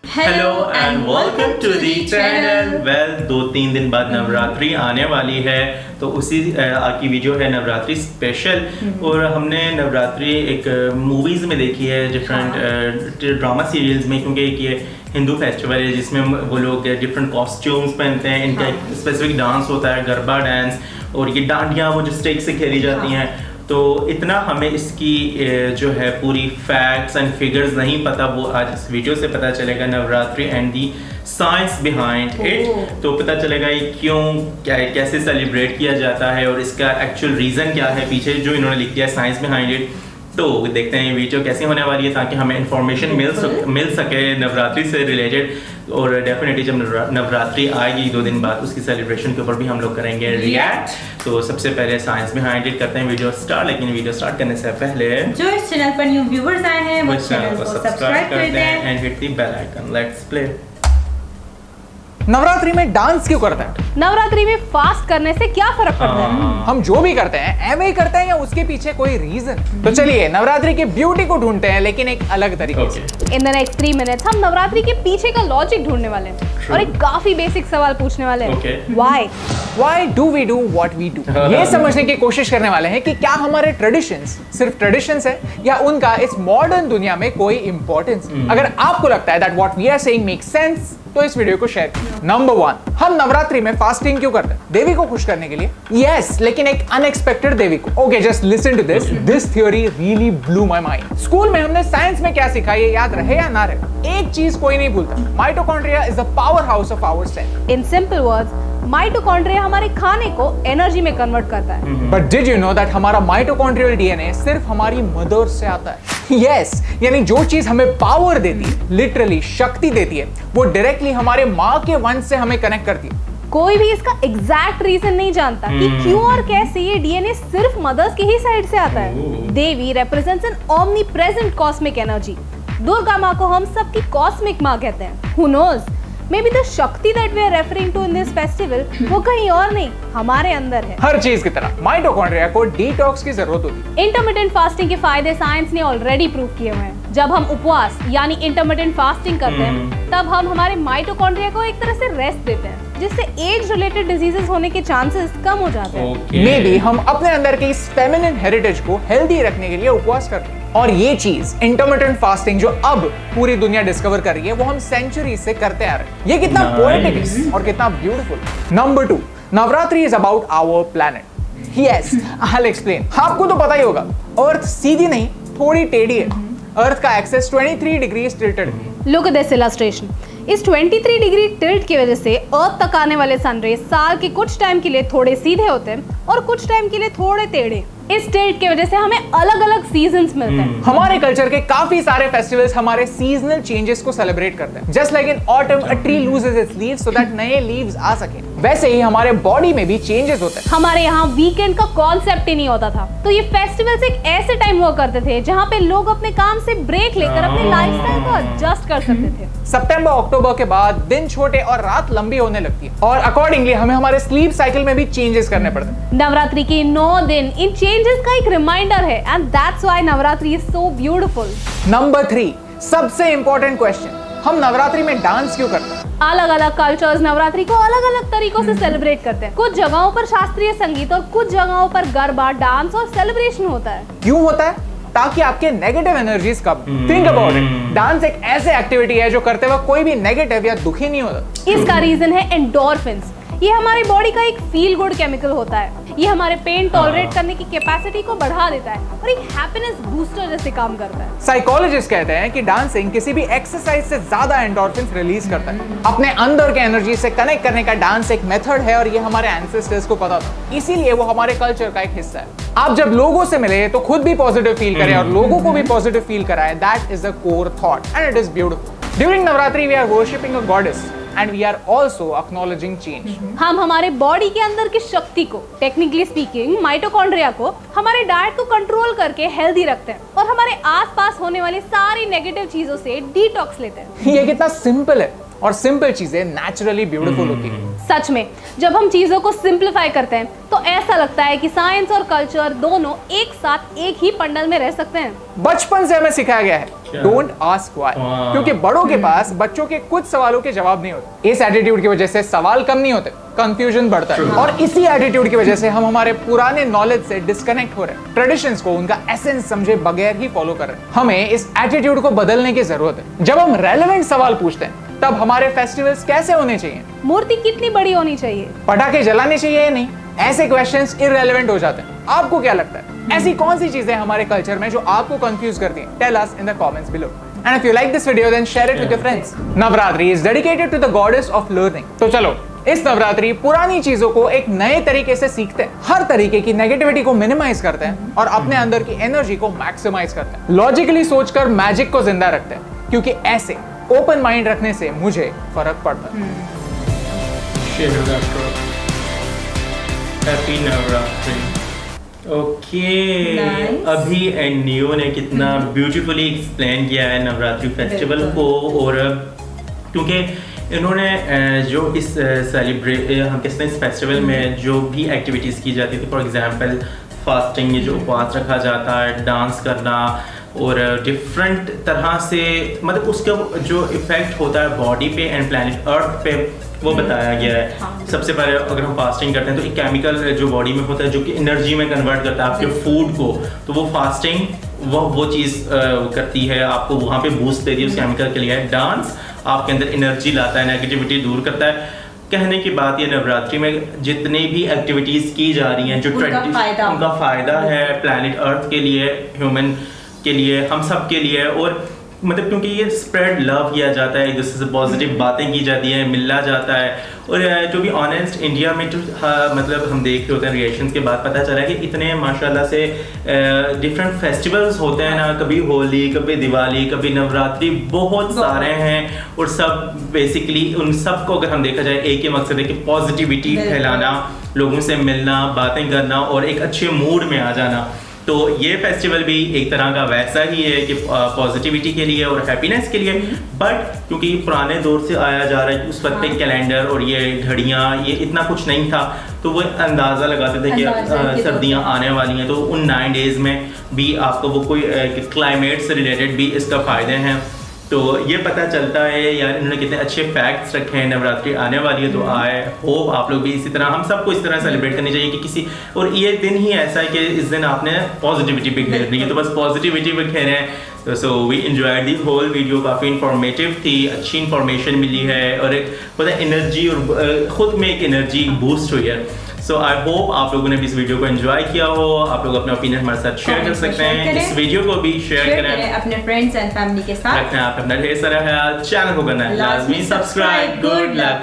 Hello and welcome to the channel. Well 2-3 दिन बाद नवरात्रि आने वाली है, तो उसी की वीडियो है नवरात्रि स्पेशल। और हमने नवरात्रि एक मूवीज़ में देखी है, डिफरेंट ड्रामा सीरियल्स में, क्योंकि एक ये हिंदू फेस्टिवल है जिसमें वो लोग डिफरेंट कॉस्ट्यूम्स पहनते हैं। इनका एक स्पेसिफिक डांस होता है, गरबा डांस, और ये डांडियाँ वो जो स्टिक से खेली जाती हैं। तो इतना हमें इसकी जो है पूरी फैक्ट्स एंड फिगर्स नहीं पता, वो आज इस वीडियो से पता चलेगा। Navratri and the science behind it, तो पता चलेगा ये क्यों, क्या कैसे सेलिब्रेट किया जाता है और इसका एक्चुअल रीज़न क्या है पीछे जो इन्होंने लिख दिया है साइंस बिहाइंड इट। तो देखते हैं ये वीडियो कैसे होने वाली है, ताकि हमें इंफॉर्मेशन मिल सके नवरात्रि से रिलेटेड। और डेफिनेटली जब नवरात्रि आएगी 2 दिन बाद, उसकी सेलिब्रेशन के ऊपर भी हम लोग करेंगे रिएक्ट। तो सबसे पहले साइंस बिहाइंड इट करते हैं वीडियो स्टार्ट। लेकिन वीडियो स्टार्ट करने से पहले जो इस चैनल पर न्यू व्यूअर्स आए हैं वो चैनल को सब्सक्राइब कर दें and hit the bell icon. Let's play. Navratri में डांस क्यों करते हैं? नवरात्रि में फास्ट करने से क्या फर्क पड़ता है? हम जो भी करते हैं ऐसे ही करते हैं या उसके पीछे कोई रीजन? तो चलिए नवरात्रि की ब्यूटी को ढूंढते हैं, लेकिन एक अलग तरीके से। इन द नेक्स्ट 3 मिनट्स हम नवरात्रि के पीछे का लॉजिक ढूंढने वाले हैं और एक काफी बेसिक सवाल पूछने वाले हैं। Why do we do what we do? ये समझने की कोशिश करने वाले हैं कि क्या हमारे ट्रेडिशंस सिर्फ ट्रेडिशंस है या उनका इस मॉडर्न दुनिया में कोई इंपॉर्टेंस। अगर आपको लगता है that what we are saying makes sense, तो इस वीडियो को शेयर करें। नंबर 1, हम नवरात्रि में फास्टिंग क्यों करते हैं? देवी को खुश करने के लिए। यस, लेकिन एक अनएक्सपेक्टेड देवी को। Okay, just listen to this. This theory really blew my mind. School में हमने साइंस में क्या सीखा, ये याद रहे या ना रहे, एक चीज कोई नहीं भूलता, mitochondria is the powerhouse of our cell. In simple words, mitochondria हमारे खाने को एनर्जी में कन्वर्ट करता है। But did you know that हमारा माइटोकॉन्ड्रियल डीएनए सिर्फ हमारी मदर से आता है? यस, यानी जो चीज हमें पावर देती है, लिटरली शक्ति देती है, वो डायरेक्टली हमारे माँ के वंश से हमें कनेक्ट करती है। कोई भी इसका एग्जैक्ट रीजन नहीं जानता कि क्यों और कैसे ये डीएनए सिर्फ मदर्स की ही साइड से आता है। देवी represents an omni present cosmic energy. Durga माँ को हम सबकी कॉस्मिक माँ कहते हैं। हु नोज, Maybe the शक्ति that we are referring to in this festival वो कहीं और नहीं, हमारे अंदर है। हर चीज की तरह माइटोकॉन्ड्रिया को डिटॉक्स की जरूरत होती है। इंटरमिटेंट फास्टिंग के फायदे साइंस ने ऑलरेडी प्रूव किए हुए हैं। जब हम उपवास यानी इंटरमिटेंट फास्टिंग करते हैं, तब हम हमारे माइटोकॉन्ड्रिया को एक तरह से रेस्ट देते हैं, जिससे एज रिलेटेड डिजीजेस होने के चांसेस कम हो जाते हैं। मे बी हम अपने अंदर की इस फेमिनिन हेरिटेज को हेल्दी रखने के लिए उपवास करते हैं। और ये चीज इंटरमिटेंट फास्टिंग जो अब पूरी दुनिया डिस्कवर कर रही है, वो हम सेंचुरी से करते आ रहे हैं। ये कितना पोएटिक है और कितना beautiful. Number 2, Navratri is about our planet. Yes, I will explain. आपको तो पता ही होगा, अर्थ सीधी नहीं, थोड़ी टेढ़ी है। अर्थ का एक्सेस 23 डिग्री टिल्टेड है। Look at this illustration. इस 23 डिग्री टिल्ट की वजह से अर्थ तक आने वाले सनरेज साल के कुछ टाइम के लिए थोड़े सीधे होते हैं और कुछ टाइम के लिए थोड़े टेढ़े। इस टिल्ट की वजह से हमें अलग अलग सीजन्स मिलते हैं। हमारे कल्चर के काफी सारे फेस्टिवल्स हमारे सीजनल चेंजेस को सेलिब्रेट करते हैं। Just like in autumn a tree loses it's leaves so that नए लीव्स आ सके, वैसे ही हमारे बॉडी में भी चेंजेस होते हैं। हमारे यहाँ वीकेंड का कॉन्सेप्ट ही नहीं होता था, तो ये फेस्टिवल्स एक ऐसे टाइम हुआ करते थे जहाँ पे लोग अपने काम से ब्रेक लेकर अपने लाइफस्टाइल को एडजस्ट कर सकते थे। सितंबर अक्टूबर के बाद दिन छोटे और रात लंबी होने लगती है, और अकॉर्डिंगली हमें हमारे स्लीप साइकिल में भी चेंजेस करने पड़ते हैं। नवरात्रि के 9 दिन इन चेंजेस का एक रिमाइंडर है, and that's why Navratri is so beautiful. Number 3, सबसे इंपॉर्टेंट क्वेश्चन, हम नवरात्रि में डांस क्यों करते हैं? अलग अलग कल्चर्स नवरात्रि को अलग अलग तरीकों से सेलिब्रेट करते हैं। कुछ जगहों पर शास्त्रीय संगीत और कुछ जगहों पर गरबा, डांस और सेलिब्रेशन होता है। क्यों होता है? ताकि आपके negative energies come. Think about it, dance एक ऐसे एक्टिविटी है जो करते वक्त कोई भी नेगेटिव या दुखी नहीं होता। इसका रीजन है एंडोर्फिन्स। ये हमारी बॉडी का एक फील गुड केमिकल होता है। ये हमारे पेन टॉलरेट करने की कैपेसिटी को बढ़ा देता है और एक हैप्पीनेस बूस्टर जैसे काम करता है। साइकोलॉजिस्ट कहते हैं कि डांसिंग किसी भी एक्सरसाइज से ज्यादा एंडोर्फिन्स रिलीज करता है। अपने अंदर के एनर्जी से कनेक्ट करने का डांस एक मेथड है, और ये हमारे एंसेस्टर्स को पता था, इसीलिए वो हमारे कल्चर का एक हिस्सा है। आप जब लोगों से मिले तो खुद भी पॉजिटिव फील करें और लोगों को भी पॉजिटिव फील कराएं। That is the core thought and it is beautiful. During Navratri we are worshipping a goddess and we are also acknowledging change. हम हमारे बॉडी के अंदर की शक्ति को, टेक्निकली स्पीकिंग माइटोकॉन्ड्रिया को, हमारे डाइट को कंट्रोल करके हेल्दी रखते हैं और हमारे आसपास होने वाली सारी नेगेटिव चीजों से डिटॉक्स लेते हैं। ये कितना सिंपल है, और सिंपल चीजें नेचुरली ब्यूटीफुल होती है। सच में जब हम चीजों को सिंप्लीफाई करते हैं तो ऐसा लगता है कि साइंस और कल्चर दोनों एक साथ एक ही पंडल में रह सकते हैं। बचपन से हमें सिखाया गया है डोंट आस्क व्हाई, क्योंकि बड़ों के पास बच्चों के कुछ सवालों के जवाब नहीं होते। इस एटीट्यूड की वजह से सवाल कम नहीं होते, कंफ्यूजन बढ़ता है, और इसी एटीट्यूड की वजह से हम हमारे पुराने नॉलेज से डिस्कनेक्ट हो रहे हैं, ट्रेडिशंस को उनका एसेंस समझे बगैर ही फॉलो कर रहे हैं। हमें इस एटीट्यूड को बदलने की जरूरत है। जब हम रेलेवेंट सवाल पूछते हैं तब हमारे फेस्टिवल्स कैसे होने चाहिए, मूर्ति कितनी बड़ी होनी चाहिए, पटाखे जलाने चाहिए या नहीं, ऐसे क्वेश्चंस इररेलेवेंट हो जाते हैं। आपको क्या लगता है ऐसी कौन सी चीजें हमारे कल्चर में जो आपको कंफ्यूज करती हैं? Tell us in the comments below. And if you like this video, then share it with your friends. Navratri is dedicated to the goddess of learning. तो चलो इस नवरात्रि पुरानी चीजों को एक नए तरीके से सीखते हैं, हर तरीके की नेगेटिविटी को मिनिमाइज करते हैं और अपने अंदर की एनर्जी को मैक्सिमाइज करते हैं। लॉजिकली सोचकर मैजिक को जिंदा रखते हैं, क्योंकि ऐसे ओपन माइंड रखने से मुझे फर्क पड़ता है। हैप्पी नवरात्रि। ओके, अभी एंड नियो ने कितना ब्यूटीफुली एक्सप्लेन किया है नवरात्रि फेस्टिवल को, और क्योंकि इन्होंने जो इस हम कहते हैं इस फेस्टिवल में जो भी एक्टिविटीज़ की जाती थी, फॉर एग्जांपल फास्टिंग, जो उपवास रखा जाता है, डांस करना, और डिफरेंट तरह से मतलब उसका जो इफेक्ट होता है बॉडी पे एंड प्लैनेट अर्थ पे वो बताया गया है। सबसे पहले अगर हम फास्टिंग करते हैं तो एक केमिकल जो बॉडी में होता है जो कि एनर्जी में कन्वर्ट करता है आपके फूड को, तो वो फास्टिंग वो चीज़ करती है, आपको वहाँ पे बूस्ट देती है उस केमिकल के लिए। डांस आपके अंदर एनर्जी लाता है, नेगेटिविटी दूर करता है। कहने की बात ये नवरात्रि में जितनी भी एक्टिविटीज़ की जा रही हैं जो उनका फ़ायदा है प्लैनेट अर्थ के लिए, ह्यूमन के लिए, हम सब के लिए, और मतलब क्योंकि ये स्प्रेड लव किया जाता है, एक दूसरे से पॉजिटिव बातें की जाती हैं, मिलना जाता है। और टू बी ऑनेस्ट इंडिया में जो मतलब हम देख रहे होते हैं रिएक्शंस के बाद पता चला है कि इतने माशाल्लाह से डिफरेंट फेस्टिवल्स होते हैं ना, कभी होली, कभी दिवाली, कभी नवरात्रि, बहुत सारे हैं, और सब बेसिकली उन सब को अगर हम देखा जाए एक ही मकसद है कि पॉजिटिविटी फैलाना, लोगों से मिलना, बातें करना और एक अच्छे मूड में आ जाना। तो ये फेस्टिवल भी एक तरह का वैसा ही है कि पॉजिटिविटी के लिए और हैप्पीनेस के लिए, बट क्योंकि पुराने दौर से आया जा रहा है कि उस वक्त पे कैलेंडर और ये घड़ियाँ ये इतना कुछ नहीं था, तो वो अंदाज़ा लगाते थे कि सर्दियाँ आने वाली हैं, तो उन 9 डेज़ में भी आपको वो कोई क्लाइमेट से रिलेटेड भी इसका फ़ायदे हैं। तो ये पता चलता है यार इन्होंने कितने अच्छे फैक्ट्स रखे हैं। नवरात्रि आने वाली है तो आई होप आप लोग भी इसी तरह, हम सबको इस तरह सेलिब्रेट करनी चाहिए कि किसी, और ये दिन ही ऐसा है कि इस दिन आपने पॉजिटिविटी बिखेरनी है, तो बस पॉजिटिविटी बिखेरें हैं। So we enjoyed the whole video, काफ़ी इंफॉर्मेटिव थी, अच्छी इंफॉर्मेशन मिली है, और एक पता है एनर्जी और ख़ुद में एक एनर्जी बूस्ट हुई है। सो आई होप आप लोगों ने भी इस वीडियो को एंजॉय किया हो। आप लोग अपने ओपिनियन हमारे साथ शेयर कर सकते हैं, इस वीडियो को भी शेयर करें अपने फ्रेंड्स एंड फैमिली के साथ। रखना आप अपना ढेर सारा ख्याल, चैनल को करना है लाजमी सब्सक्राइब। Good luck.